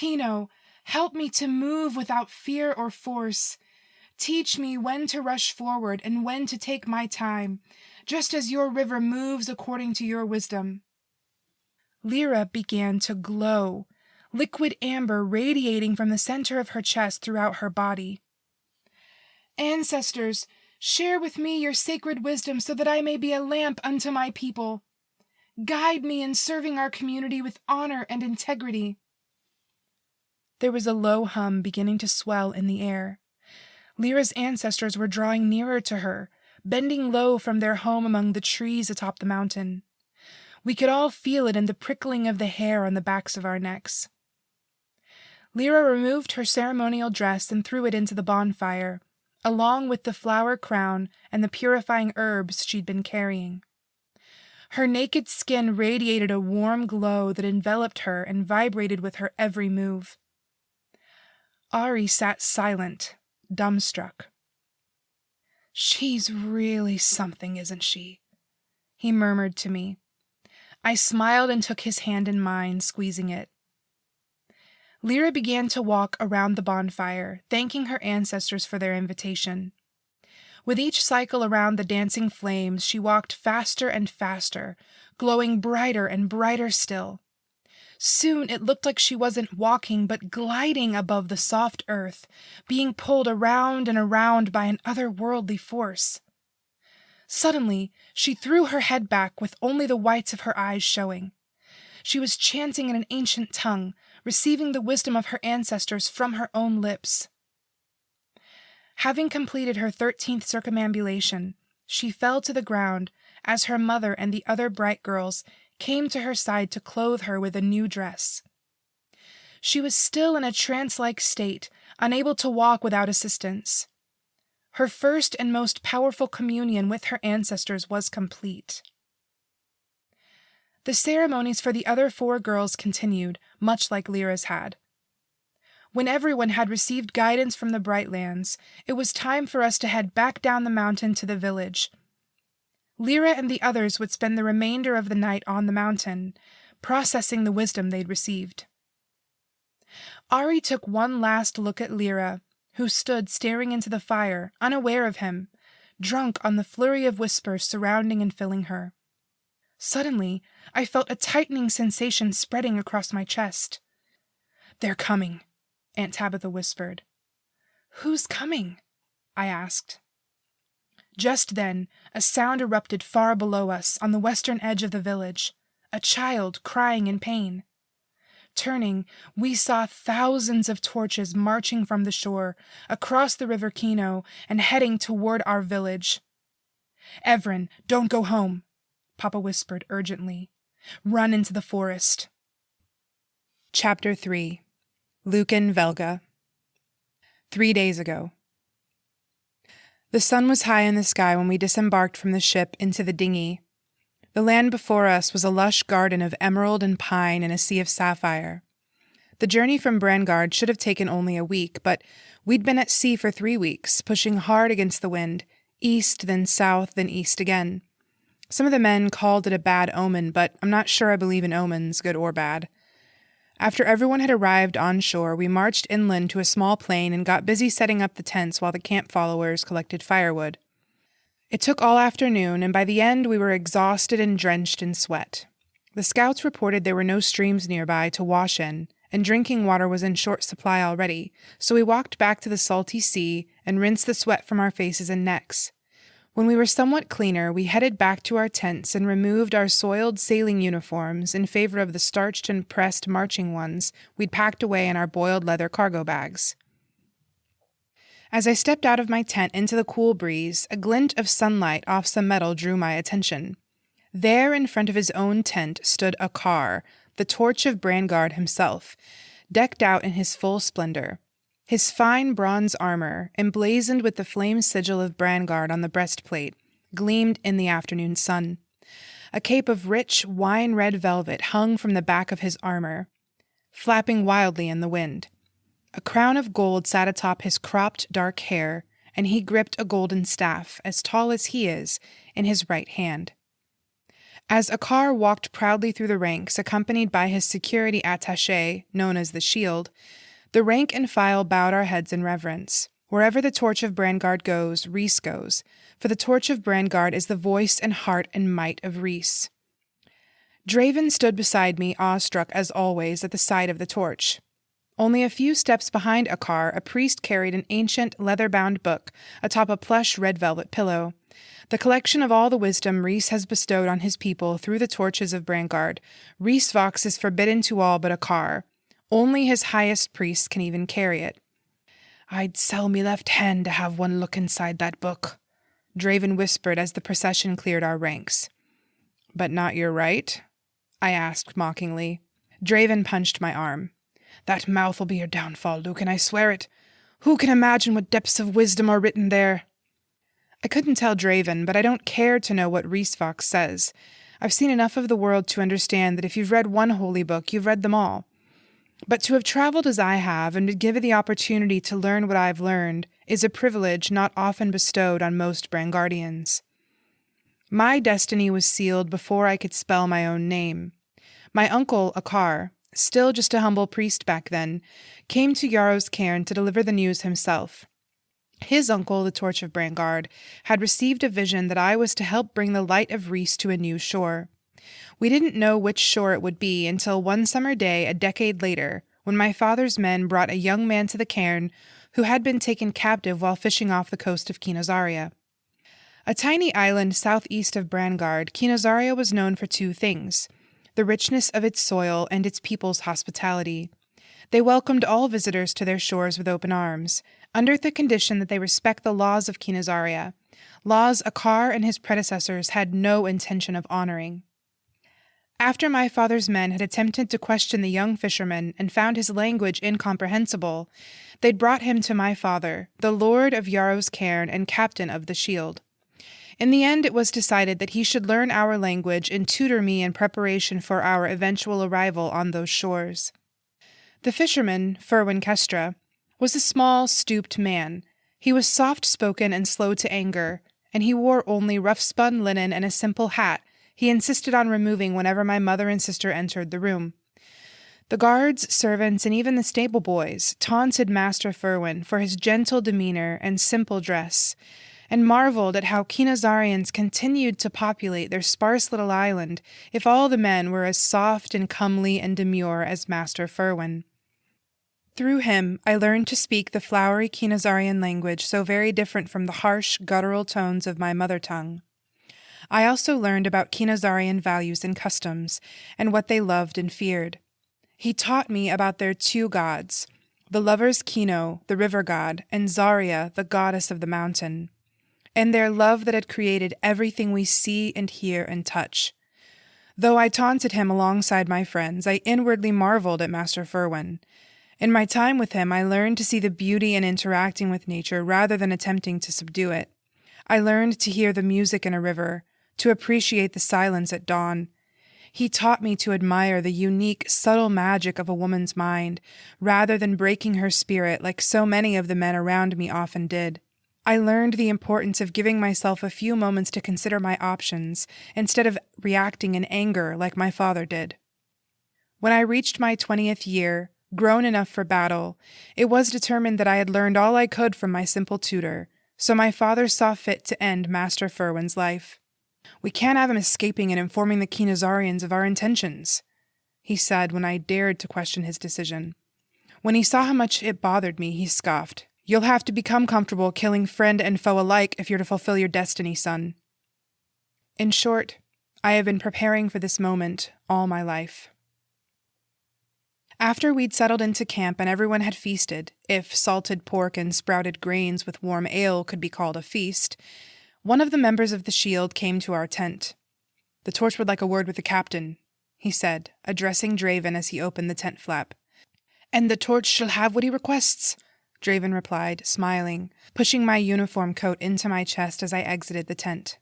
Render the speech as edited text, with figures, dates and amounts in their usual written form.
Keno, help me to move without fear or force. Teach me when to rush forward and when to take my time, just as your river moves according to your wisdom." Lyra began to glow, liquid amber radiating from the center of her chest throughout her body. "Ancestors, share with me your sacred wisdom so that I may be a lamp unto my people. Guide me in serving our community with honor and integrity." There was a low hum beginning to swell in the air. Lyra's ancestors were drawing nearer to her, bending low from their home among the trees atop the mountain. We could all feel it in the prickling of the hair on the backs of our necks. Lyra removed her ceremonial dress and threw it into the bonfire, along with the flower crown and the purifying herbs she'd been carrying. Her naked skin radiated a warm glow that enveloped her and vibrated with her every move. Ari sat silent, dumbstruck. "She's really something, isn't she?" he murmured to me. I smiled and took his hand in mine, squeezing it. Lyra began to walk around the bonfire, thanking her ancestors for their invitation. With each cycle around the dancing flames, she walked faster and faster, glowing brighter and brighter still. Soon it looked like she wasn't walking, but gliding above the soft earth, being pulled around and around by an otherworldly force. Suddenly, she threw her head back with only the whites of her eyes showing. She was chanting in an ancient tongue, receiving the wisdom of her ancestors from her own lips. Having completed her 13th circumambulation, she fell to the ground as her mother and the other bright girls came to her side to clothe her with a new dress. She was still in a trance-like state, unable to walk without assistance. Her first and most powerful communion with her ancestors was complete. The ceremonies for the other 4 girls continued, much like Lyra's had. When everyone had received guidance from the Brightlands, it was time for us to head back down the mountain to the village. Lyra and the others would spend the remainder of the night on the mountain, processing the wisdom they'd received. Ari took one last look at Lyra, who stood staring into the fire, unaware of him, drunk on the flurry of whispers surrounding and filling her. Suddenly, I felt a tightening sensation spreading across my chest. "They're coming," Aunt Tabitha whispered. "Who's coming?" I asked. Just then, a sound erupted far below us on the western edge of the village, a child crying in pain. Turning, we saw thousands of torches marching from the shore, across the River Keno, and heading toward our village. "Evryn, don't go home," Papa whispered urgently. "Run into the forest." Chapter 3. Lucan Velga. 3 days ago. The sun was high in the sky when we disembarked from the ship into the dinghy. The land before us was a lush garden of emerald and pine and a sea of sapphire. The journey from Brangard should have taken only a week, but we'd been at sea for 3 weeks, pushing hard against the wind, east, then south, then east again. Some of the men called it a bad omen, but I'm not sure I believe in omens, good or bad. After everyone had arrived on shore, we marched inland to a small plain and got busy setting up the tents while the camp followers collected firewood. It took all afternoon, and by the end we were exhausted and drenched in sweat. The scouts reported there were no streams nearby to wash in, and drinking water was in short supply already, so we walked back to the salty sea and rinsed the sweat from our faces and necks. When we were somewhat cleaner, we headed back to our tents and removed our soiled sailing uniforms in favor of the starched and pressed marching ones we'd packed away in our boiled leather cargo bags. As I stepped out of my tent into the cool breeze, a glint of sunlight off some metal drew my attention. There, in front of his own tent, stood a car, the torch of Brangard himself, decked out in his full splendor. His fine bronze armor, emblazoned with the flame sigil of Brangard on the breastplate, gleamed in the afternoon sun. A cape of rich, wine-red velvet hung from the back of his armor, flapping wildly in the wind. A crown of gold sat atop his cropped, dark hair, and he gripped a golden staff, as tall as he is, in his right hand. As Akar walked proudly through the ranks, accompanied by his security attaché, known as the Shield, the rank and file bowed our heads in reverence. Wherever the torch of Brandgard goes, Rhys goes, for the torch of Brandgard is the voice and heart and might of Rhys. Draven stood beside me, awestruck as always, at the sight of the torch. Only a few steps behind Akar, a priest carried an ancient, leather-bound book atop a plush red velvet pillow. The collection of all the wisdom Rhys has bestowed on his people through the torches of Brandgard. Rhys Vox is forbidden to all but Akar. Only his highest priests can even carry it. "I'd sell me left hand to have one look inside that book," Draven whispered as the procession cleared our ranks. "But not your right?" I asked mockingly. Draven punched my arm. "That mouth will be your downfall, Luke, and I swear it. Who can imagine what depths of wisdom are written there?" I couldn't tell Draven, but I don't care to know what Rhys Vox says. I've seen enough of the world to understand that if you've read one holy book, you've read them all. But to have traveled as I have and been given the opportunity to learn what I've learned is a privilege not often bestowed on most Brangardians. My destiny was sealed before I could spell my own name. My uncle, Akar, still just a humble priest back then, came to Yarrow's cairn to deliver the news himself. His uncle, the Torch of Brandgard, had received a vision that I was to help bring the light of Rhys to a new shore. We didn't know which shore it would be until one summer day a decade later, when my father's men brought a young man to the cairn who had been taken captive while fishing off the coast of Kenozaria. A tiny island southeast of Brandgard, Kenozaria was known for two things: the richness of its soil and its people's hospitality. They welcomed all visitors to their shores with open arms, under the condition that they respect the laws of Kenozaria, laws Akar and his predecessors had no intention of honoring. After my father's men had attempted to question the young fisherman and found his language incomprehensible, they'd brought him to my father, the Lord of Yarrow's cairn and captain of the Shield. In the end, it was decided that he should learn our language and tutor me in preparation for our eventual arrival on those shores. The fisherman, Ferwin Kestra, was a small, stooped man. He was soft-spoken and slow to anger, and he wore only rough-spun linen and a simple hat he insisted on removing whenever my mother and sister entered the room. The guards, servants, and even the stable boys taunted Master Ferwin for his gentle demeanor and simple dress, and marveled at how Kenozarians continued to populate their sparse little island if all the men were as soft and comely and demure as Master Ferwin. Through him, I learned to speak the flowery Kenozarian language so very different from the harsh, guttural tones of my mother tongue. I also learned about Kenozarian values and customs, and what they loved and feared. He taught me about their two gods, the lovers Keno, the river god, and Zaria, the goddess of the mountain, and their love that had created everything we see and hear and touch. Though I taunted him alongside my friends, I inwardly marveled at Master Ferwin. In my time with him, I learned to see the beauty in interacting with nature rather than attempting to subdue it. I learned to hear the music in a river, to appreciate the silence at dawn. He taught me to admire the unique, subtle magic of a woman's mind, rather than breaking her spirit like so many of the men around me often did. I learned the importance of giving myself a few moments to consider my options, instead of reacting in anger like my father did. When I reached my 20th year, grown enough for battle, it was determined that I had learned all I could from my simple tutor, so my father saw fit to end Master Ferwin's life. "We can't have him escaping and informing the Kenozarians of our intentions," he said when I dared to question his decision. When he saw how much it bothered me, he scoffed. "You'll have to become comfortable killing friend and foe alike if you're to fulfill your destiny, son." In short, I have been preparing for this moment all my life. After we'd settled into camp and everyone had feasted, if salted pork and sprouted grains with warm ale could be called a feast, one of the members of the Shield came to our tent. "The torch would like a word with the captain," he said, addressing Draven as he opened the tent flap. "And the torch shall have what he requests," Draven replied, smiling, pushing my uniform coat into my chest as I exited the tent.